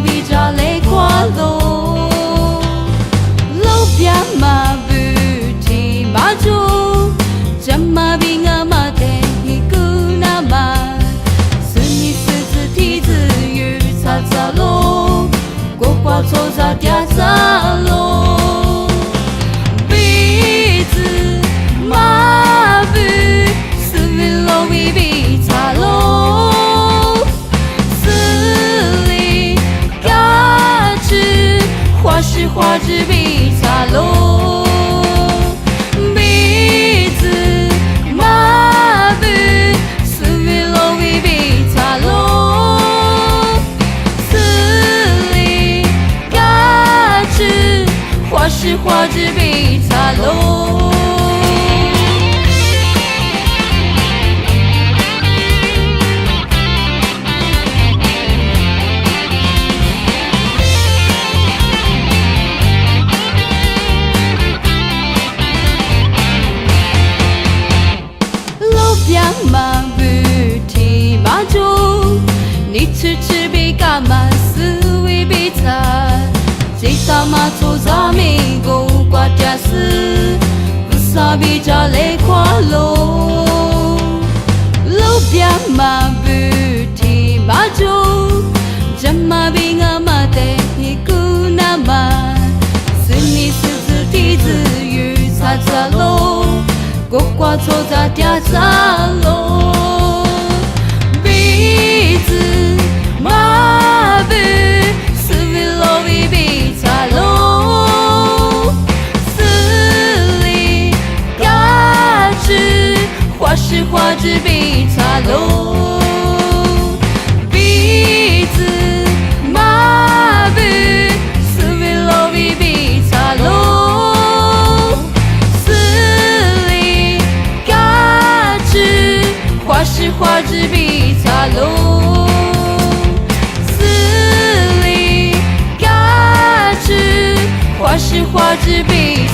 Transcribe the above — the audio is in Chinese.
比着泪花落，路边马不提马住，怎么比我马得一个那么，是你狮子蹄子与擦擦路，过qua走在第三路，鼻子马不是为了为比擦路。是花枝比擦落，鼻子马不是为了为比擦落，死里嘎吱花是花枝比擦落。马不提马住，你吃比干嘛思维比菜，这他妈做啥咪狗挂家事，不傻比着泪花落。路边马不提马住，怎么比我马得一个那么，是你狮子蹄子与擦擦路。过qua走在第三路，鼻子马不是为了为比擦路，死里嘎吱花是花枝比擦路，鼻子马不是为了为比擦路。花是花枝比擦落，死里嘎吱花是花枝比。